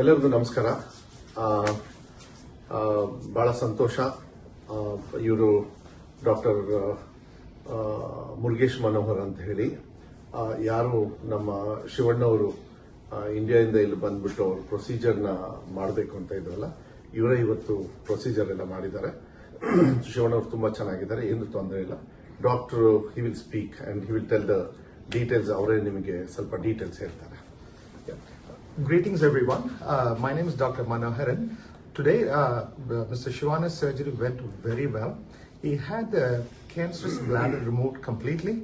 ಎಲ್ಲರಿಗೂ ನಮಸ್ಕಾರ. ಬಹಳ ಸಂತೋಷ. ಇವರು ಡಾಕ್ಟರ್ ಮುರುಗೇಶ್ ಮನೋಹರ್ ಅಂತ ಹೇಳಿ, ಯಾರು ನಮ್ಮ ಶಿವಣ್ಣವರು ಇಂಡಿಯಾದಿಂದ ಇಲ್ಲಿ ಬಂದ್ಬಿಟ್ಟು ಅವರು ಪ್ರೊಸೀಜರ್ನ ಮಾಡಬೇಕು ಅಂತ ಇದ್ರಲ್ಲ, ಇವರೇ ಇವತ್ತು ಪ್ರೊಸೀಜರ್ ಎಲ್ಲ ಮಾಡಿದ್ದಾರೆ. ಶಿವಣ್ಣವರು ತುಂಬಾ ಚೆನ್ನಾಗಿದ್ದಾರೆ, ಏನು ತೊಂದರೆ ಇಲ್ಲ. Doctor he will speak and he will tell the details. ಅವರೇ ನಿಮಗೆ ಸ್ವಲ್ಪ ಡೀಟೇಲ್ಸ್ ಹೇಳ್ತಾರೆ. Greetings everyone. My name is Dr. Manoharan. Today, Mr. Shivana's surgery went very well. He had the cancerous bladder removed completely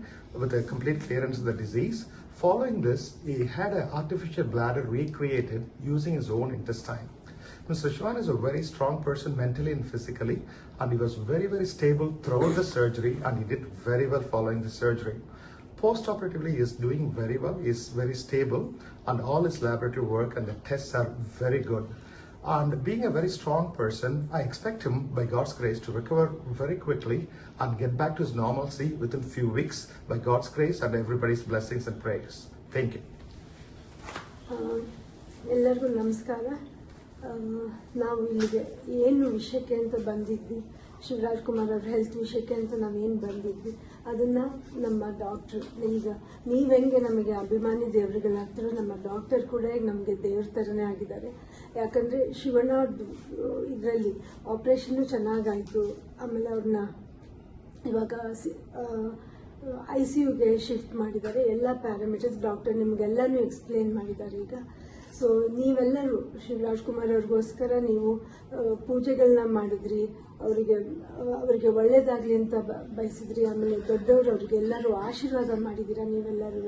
with a complete clearance of the disease. Following this, he had an artificial bladder recreated using his own intestine. Mr. Shivana is a very strong person mentally and physically, and he was very, very stable throughout the surgery, and he did very well following the surgery. Post-operatively, he is doing very well. He is very stable, and all his laboratory work and the tests are very good. And being a very strong person, I expect him, by God's grace, to recover very quickly and get back to his normalcy within few weeks, by God's grace and everybody's blessings and prayers. Thank you. ಎಲ್ಲರಿಗೂ ನಮಸ್ಕಾರ. ನಾವು ಇಲ್ಲಿಗೆ ಏನು ವಿಷಯಕ್ಕೆ ಅಂತ ಬಂದಿದ್ವಿ, ಶಿವರಾಜ್ ಕುಮಾರ್ ಅವ್ರ health ವಿಷಯಕ್ಕೆ ಅಂತ ನಾವೇನು ಬಂದಿದ್ವಿ, ಅದನ್ನು ನಮ್ಮ ಡಾಕ್ಟ್ರು, ಈಗ ನೀವು ಹೆಂಗೆ ನಮಗೆ ಅಭಿಮಾನಿ ದೇವರುಗಳಾಗ್ತಾರೋ, ನಮ್ಮ ಡಾಕ್ಟರ್ ಕೂಡ ಈಗ ನಮಗೆ ದೇವ್ರ ಥರನೇ ಆಗಿದ್ದಾರೆ. ಯಾಕಂದರೆ ಶಿವಣ್ಣ ಇದರಲ್ಲಿ ಆಪ್ರೇಷನ್ನು ಚೆನ್ನಾಗಾಯಿತು. ಆಮೇಲೆ ಅವ್ರನ್ನ ಇವಾಗ ICUಗೆ ಶಿಫ್ಟ್ ಮಾಡಿದ್ದಾರೆ. ಎಲ್ಲ ಪ್ಯಾರಾಮೀಟರ್ಸ್ ಡಾಕ್ಟರ್ ನಿಮಗೆಲ್ಲನೂ ಎಕ್ಸ್ಪ್ಲೇನ್ ಮಾಡಿದ್ದಾರೆ ಈಗ. ಸೊ ನೀವೆಲ್ಲರೂ ಶಿವರಾಜ್ ಕುಮಾರ್ ಅವ್ರಿಗೋಸ್ಕರ ನೀವು ಪೂಜೆಗಳನ್ನ ಮಾಡಿದ್ರಿ, ಅವರಿಗೆ ಒಳ್ಳೇದಾಗಲಿ ಅಂತ ಬಯಸಿದ್ರಿ. ಆಮೇಲೆ ದೊಡ್ಡವರು ಅವ್ರಿಗೆಲ್ಲರೂ ಆಶೀರ್ವಾದ ಮಾಡಿದ್ದೀರಾ ನೀವೆಲ್ಲರೂ.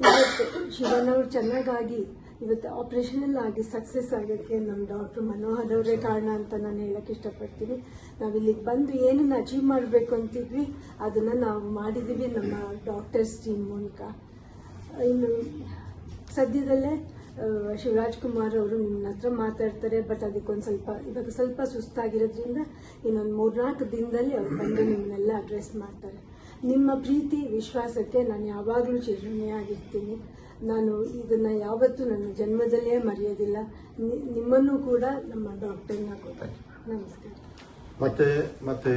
ಇವತ್ತು ಶಿವಣ್ಣವ್ರು ಚೆನ್ನಾಗಾಗಿ ಇವತ್ತು ಆಪರೇಷನ್ ಎಲ್ಲ ಆಗಿ ಸಕ್ಸಸ್ ಆಗೋಕ್ಕೆ ನಮ್ಮ ಡಾಕ್ಟರ್ ಮನೋಹರ್ ಅವರೇ ಕಾರಣ ಅಂತ ನಾನು ಹೇಳಕ್ಕೆ ಇಷ್ಟಪಡ್ತೀನಿ. ನಾವಿಲ್ಲಿಗೆ ಬಂದು ಏನನ್ನ ಅಚೀವ್ ಮಾಡಬೇಕು ಅಂತಿದ್ವಿ ಅದನ್ನು ನಾವು ಮಾಡಿದ್ದೀವಿ ನಮ್ಮ ಡಾಕ್ಟರ್ಸ್ ಟೀಮ್ ಮೂಲಕ. ಇನ್ನು ಸದ್ಯದಲ್ಲೇ ಶಿವರಾಜ್ ಕುಮಾರ್ ಅವರು ನಿಮ್ಮ ಹತ್ರ ಮಾತಾಡ್ತಾರೆ. ಬಟ್ ಇವಾಗ ಸ್ವಲ್ಪ ಸುಸ್ತಾಗಿರೋದ್ರಿಂದ ಇನ್ನೊಂದು 3-4 ದಿನದಲ್ಲಿ ಅವ್ರು ಬಂದು ನಿಮ್ಮನ್ನೆಲ್ಲ ಅಡ್ರೆಸ್ ಮಾಡ್ತಾರೆ. ನಿಮ್ಮ ಪ್ರೀತಿ ವಿಶ್ವಾಸಕ್ಕೆ ನಾನು ಯಾವಾಗಲೂ ಚಿರಋಣಿಯಾಗಿರ್ತೀನಿ. ನಾನು ಇದನ್ನು ಯಾವತ್ತೂ ನನ್ನ ಜನ್ಮದಲ್ಲೇ ಮರೆಯೋದಿಲ್ಲ. ನಿಮ್ಮನ್ನು ಕೂಡ ನಮ್ಮ ಡಾಕ್ಟರ್ನ ಕೂಡ ನಮಸ್ಕಾರ. ಮತ್ತೆ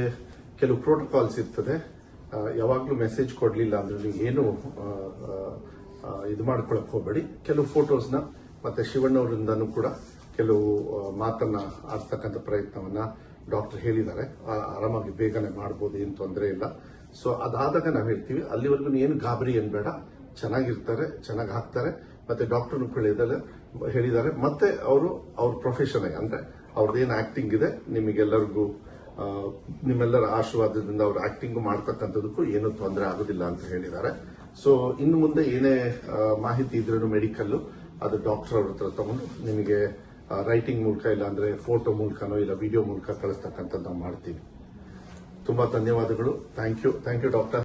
ಕೆಲವು ಪ್ರೋಟೋಕಾಲ್ಸ್ ಇರ್ತದೆ. ಯಾವಾಗಲೂ ಮೆಸೇಜ್ ಕೊಡಲಿಲ್ಲ ಅಂದ್ರೆ ನೀವು ಏನು ಇದು ಮಾಡ್ಕೊಳಕ್ ಹೋಗಬೇಡಿ. ಕೆಲವು ಫೋಟೋಸ್ನ ಮತ್ತೆ ಶಿವಣ್ಣವರಿಂದನೂ ಕೂಡ ಕೆಲವು ಮಾತನ್ನ ಆಡ್ತಕ್ಕಂಥ ಪ್ರಯತ್ನವನ್ನ ಡಾಕ್ಟರ್ ಹೇಳಿದ್ದಾರೆ. ಆರಾಮಾಗಿ ಬೇಗನೆ ಮಾಡ್ಬೋದು, ಏನು ತೊಂದರೆ ಇಲ್ಲ. ಸೊ ಅದಾದಾಗ ನಾವು ಹೇಳ್ತೀವಿ, ಅಲ್ಲಿವರೆಗೂ ಏನು ಗಾಬರಿ ಏನ್ ಬೇಡ, ಚೆನ್ನಾಗಿರ್ತಾರೆ, ಚೆನ್ನಾಗಿ ಹಾಕ್ತಾರೆ. ಮತ್ತೆ ಡಾಕ್ಟರ್ನು ಹೇಳಿದ್ದಾರೆ. ಮತ್ತೆ ಅವ್ರ ಪ್ರೊಫೆಷನ್ ಅಂದ್ರೆ ಅವ್ರದ್ದೇನು ಆಕ್ಟಿಂಗ್ ಇದೆ, ನಿಮಗೆಲ್ಲರಿಗೂ ನಿಮ್ಮೆಲ್ಲರ ಆಶೀರ್ವಾದದಿಂದ ಅವ್ರ ಆಕ್ಟಿಂಗ್ ಮಾಡ್ತಕ್ಕಂಥದಕ್ಕೂ ಏನೂ ತೊಂದರೆ ಆಗೋದಿಲ್ಲ ಅಂತ ಹೇಳಿದ್ದಾರೆ. ಸೊ ಇನ್ನು ಮುಂದೆ ಏನೇ ಮಾಹಿತಿ ಇದ್ರೂ ಮೆಡಿಕಲ್ ಅದು ಡಾಕ್ಟರ್ ಅವ್ರ ಹತ್ರ ತಗೊಂಡು ನಿಮಗೆ ರೈಟಿಂಗ್ ಮೂಲಕ ಇಲ್ಲ ಅಂದ್ರೆ ಫೋಟೋ ಮೂಲಕನೋ ಇಲ್ಲ ವಿಡಿಯೋ ಮೂಲಕ ಕಳಿಸ್ತಕ್ಕಂಥದ್ದು ನಾವು ಮಾಡ್ತೀವಿ. ತುಂಬಾ ಧನ್ಯವಾದಗಳು. Thank you doctor.